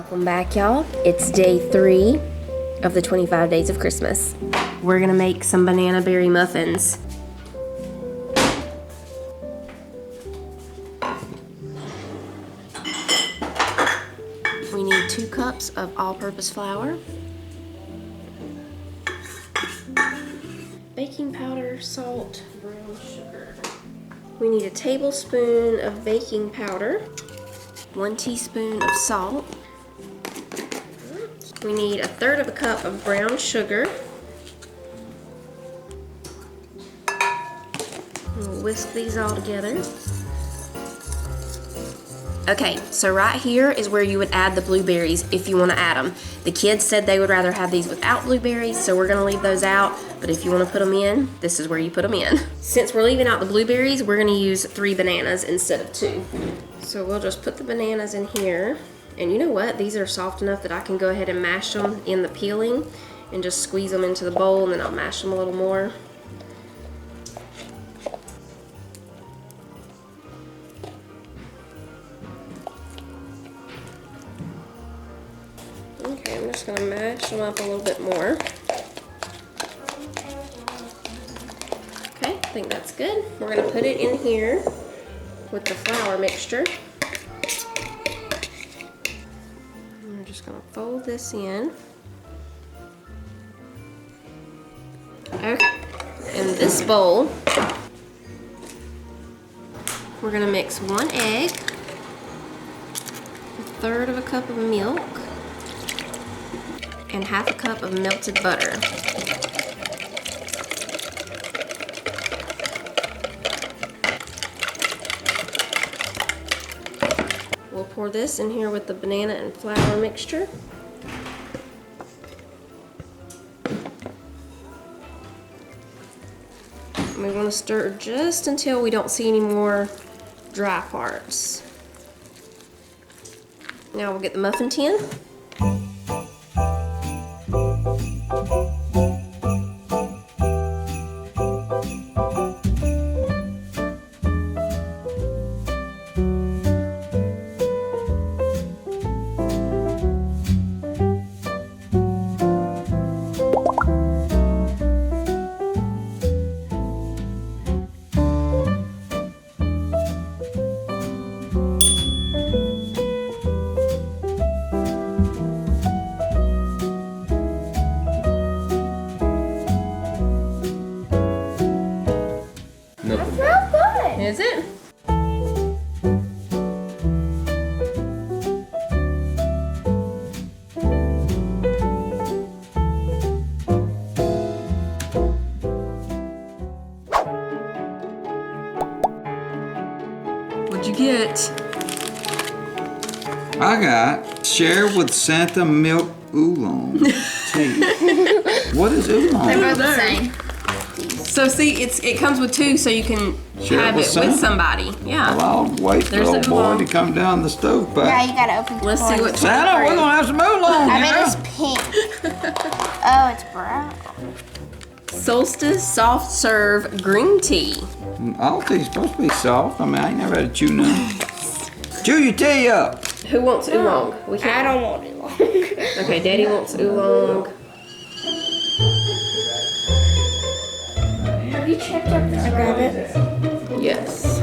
Welcome back, y'all. It's day 3 of the 25 days of Christmas. We're gonna make some banana berry muffins. We need 2 cups of all-purpose flour, baking powder, salt, brown sugar. We need a tablespoon of baking powder, 1 teaspoon of salt. We need 1/3 cup of brown sugar. We'll whisk these all together. Okay, so right here is where you would add the blueberries if you want to add them. The kids said they would rather have these without blueberries, so we're going to leave those out. But if you want to put them in, this is where you put them in. Since we're leaving out the blueberries, we're going to use 3 bananas instead of 2. So we'll just put the bananas in here. And you know what? These are soft enough that I can go ahead and mash them in the peeling and just squeeze them into the bowl, and then I'll mash them a little more. Okay, I'm just gonna mash them up a little bit more. Okay, I think that's good. We're gonna put it in here with the flour mixture. I'm just gonna fold this in. Okay, in this bowl, we're gonna mix 1 egg, 1/3 cup of milk, and 1/2 cup of melted butter. We'll pour this in here with the banana and flour mixture. And we want to stir just until we don't see any more dry parts. Now we'll get the muffin tin. Is it? What'd you get? I got share with Santa milk oolong tea. What is oolong? They're both the same. So see, it comes with 2, so you can have it with somebody. Yeah. Well, I'll wait for old boy to come down the stove pipe. Yeah, you gotta open the Let's see what. Santa, we're gonna have some oolong. I bet it's pink. Oh, it's brown. Solstice soft serve green tea. All tea's supposed to be soft. I mean, I ain't never had to chew none. Chew your tea up. Who wants oolong? We I can't. don't want oolong. Okay, Daddy wants oolong. Have you checked up this rabbit? Yes.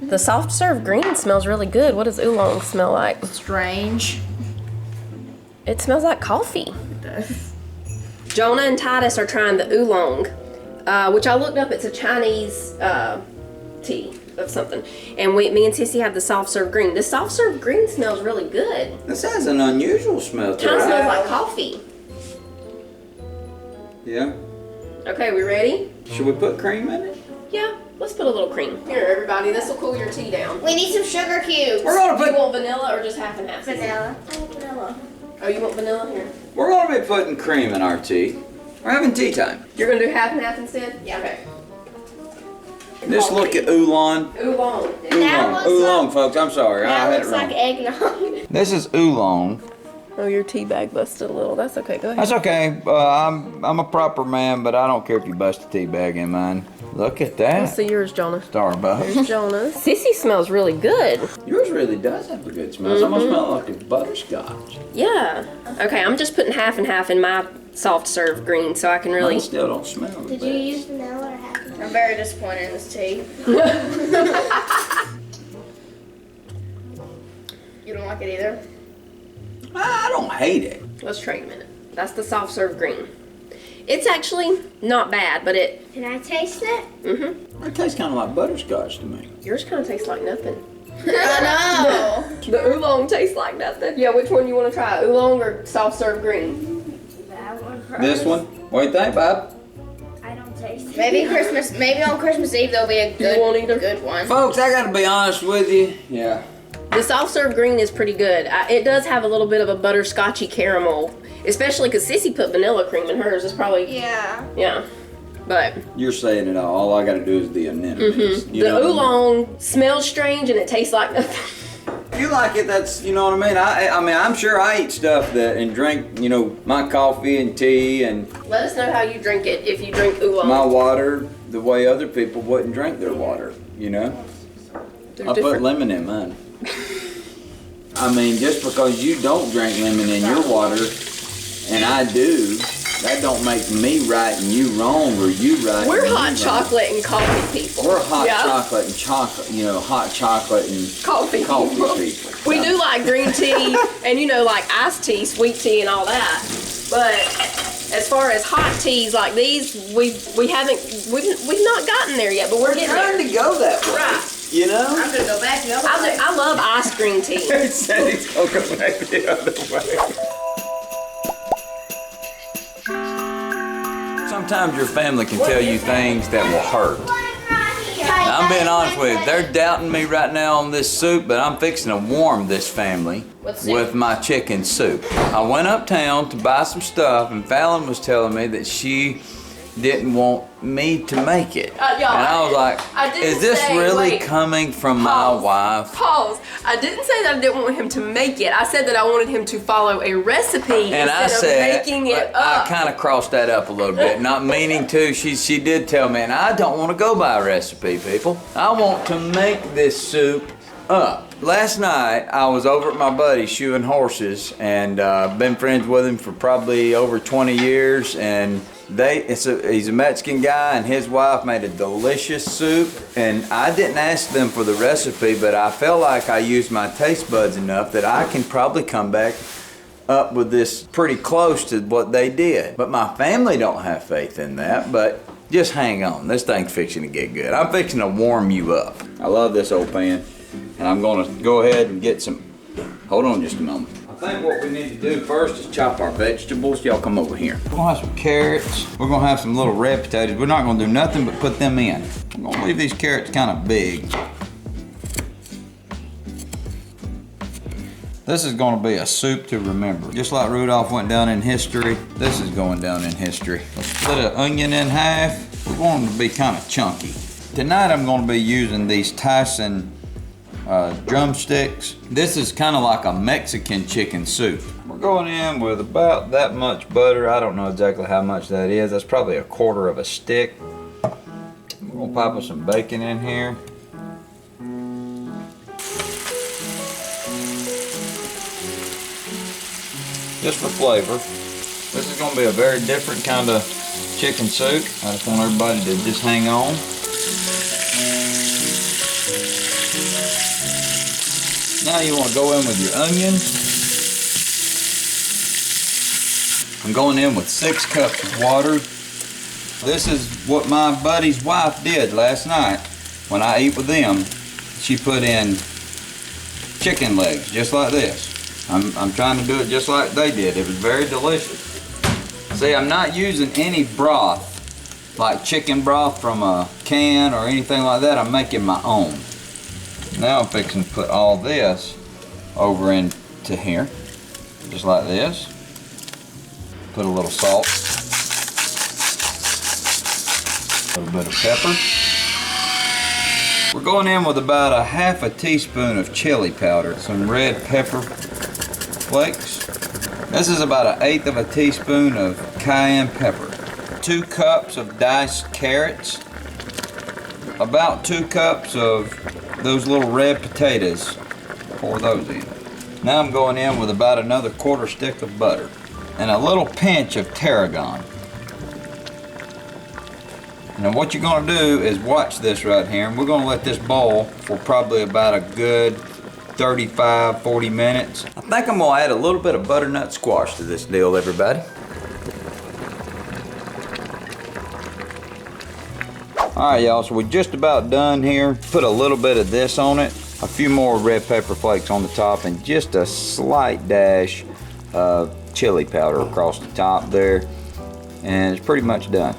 The soft serve green smells really good. What does oolong smell like? Strange. It smells like coffee. It does. Jonah and Titus are trying the oolong, which I looked up. It's a Chinese tea of something. And me and Sissy have the soft serve green. The soft serve green smells really good. This has an unusual smell to it. Kind of smells like coffee. Yeah. Okay, we ready? Should we put cream in it? Yeah, let's put a little cream. Here, everybody, this will cool your tea down. We need some sugar cubes. We're gonna You put. want vanilla or just half and half? Vanilla. I want vanilla. Oh, you want vanilla? Here. We're gonna be putting cream in our tea. We're having tea time. You're gonna do half and half instead? Yeah. Okay. Just look at oolong. Oolong. That Oolong, looks oolong, folks. I'm sorry. I That had it looks wrong. like eggnog. This is oolong. Oh, your tea bag busted a little. That's okay. Go ahead. That's okay. I'm a proper man, but I don't care if you bust a tea bag in mine. Look at that. Let's see yours, Jonah. Starbucks. There's Jonah's. Sissy smells really good. Yours really does have a good smell. It's almost smell like it's butterscotch. Yeah. Okay, I'm just putting half and half in my soft serve green so I can really. Mine still don't smell the Did best. you use vanilla or half? I'm very disappointed in this tea. You don't like it either? I don't hate it. Let's try a minute. That's the soft serve green. It's actually not bad, but it. Can I taste it? It tastes kind of like butterscotch to me. Yours kind of tastes like nothing. I know. The oolong tastes like nothing. Yeah, which one you want to try? Oolong or soft serve green? That one first. This one? What do you think, Bob? I don't taste it. Maybe on Christmas Eve there'll be a won't either? good one. Folks, I gotta be honest with you. Yeah. The soft serve green is pretty good. It does have a little bit of a butterscotchy caramel, especially because Sissy put vanilla cream in hers. It's probably Yeah. But You're saying it all. All I gotta do is the anemones. You the know what I mean? oolong smells strange and it tastes like nothing. If you like it, that's, you know what I mean? I mean, I'm sure I eat stuff that, and drink, you know, my coffee and tea and Let us know how you drink it if you drink oolong. my water the way other people wouldn't drink their water, you know? There's I put different- lemon in mine. I mean, just because you don't drink lemon in your water, and I do, that don't make me right and you wrong, or you right. We're and you hot wrong. chocolate and coffee people. We're hot Yeah. chocolate and chocolate, you know, hot chocolate and Coffee people. people. We do like green tea and like iced tea, sweet tea, and all that. But as far as hot teas like these, we've not gotten there yet. But we're getting Trying there. to go that way, Right. you know? I'm gonna go back the other way. I love iced green tea. He said he's gonna go back the other way. Sometimes your family can tell you things that will hurt. I'm being honest with you. They're doubting me right now on this soup, but I'm fixing to warm this family with my chicken soup. I went uptown to buy some stuff, and Fallon was telling me that she didn't want me to make it. Y'all, and I was like, I didn't is this say- really wait. coming from Pause. my wife? Pause. I didn't say that I didn't want him to make it. I said that I wanted him to follow a recipe And I instead said, of making it I up. kind of crossed that up a little bit, not meaning to. She did tell me, and I don't want to go by a recipe, people. I want to make this soup up. Last night, I was over at my buddy shoeing horses, and been friends with him for probably over 20 years, and he's a Mexican guy, and his wife made a delicious soup, and I didn't ask them for the recipe, but I felt like I used my taste buds enough that I can probably come back up with this pretty close to what they did. But my family don't have faith in that, but just hang on. This thing's fixing to get good. I'm fixing to warm you up. I love this old pan, and I'm gonna go ahead and get some, hold on just a moment. I think what we need to do first is chop our vegetables. Y'all come over here. We're gonna have some carrots. We're gonna have some little red potatoes. We're not gonna do nothing but put them in. I'm gonna leave these carrots kind of big. This is gonna be a soup to remember. Just like Rudolph went down in history, this is going down in history. Split an onion in half. We want them to be kind of chunky. Tonight I'm gonna be using these Tyson drumsticks. This is kind of like a Mexican chicken soup. We're going in with about that much butter. I don't know exactly how much that is. That's probably a quarter of a stick. We're gonna pop some bacon in here. Just for flavor. This is gonna be a very different kind of chicken soup. I just want everybody to just hang on. Now you want to go in with your onions. I'm going in with 6 cups of water. This is what my buddy's wife did last night when I ate with them. She put in chicken legs, just like this. I'm trying to do it just like they did. It was very delicious. See, I'm not using any broth, like chicken broth from a can or anything like that. I'm making my own. Now I'm fixing to put all this over into here, just like this. Put a little salt, a little bit of pepper. We're going in with about a half a teaspoon of chili powder, some red pepper flakes. This is about 1/8 of a teaspoon of cayenne pepper. 2 cups of diced carrots. About 2 cups of those little red potatoes. Pour those in. Now I'm going in with about another 1/4 stick of butter and a little pinch of tarragon. Now what you're gonna do is watch this right here, and we're gonna let this boil for probably about a good 35-40 minutes. I think I'm gonna add a little bit of butternut squash to this deal, everybody. All right, y'all, so we're just about done here. Put a little bit of this on it, a few more red pepper flakes on the top, and just a slight dash of chili powder across the top there, and it's pretty much done.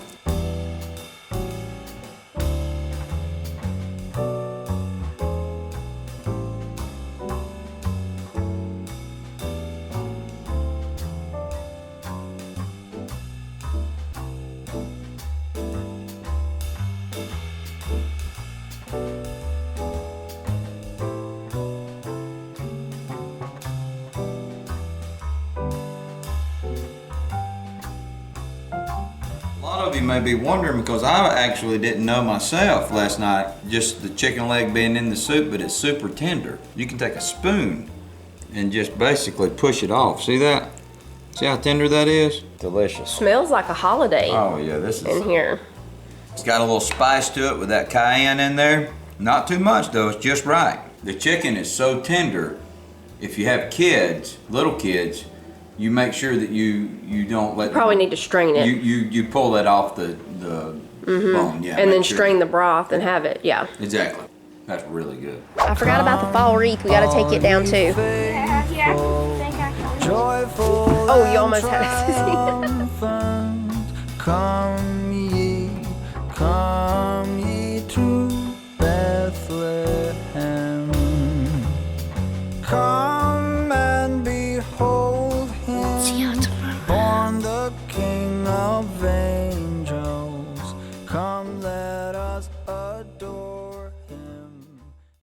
A lot of you may be wondering, because I actually didn't know myself last night, just the chicken leg being in the soup, but it's super tender. You can take a spoon and just basically push it off. See that? See how tender that is? Delicious. Smells like a holiday Oh yeah, this in is. here. It's got a little spice to it with that cayenne in there. Not too much though, it's just right. The chicken is so tender, if you have kids, little kids, you make sure that you don't let Probably need to strain it. you pull that off the bone, yeah. And make then sure. strain the broth and have it, yeah. Exactly. That's really good. I forgot about the fall wreath. We gotta take it down too. Yeah, yeah. Think I can. Oh, you almost had it. Come ye to Bethlehem. Come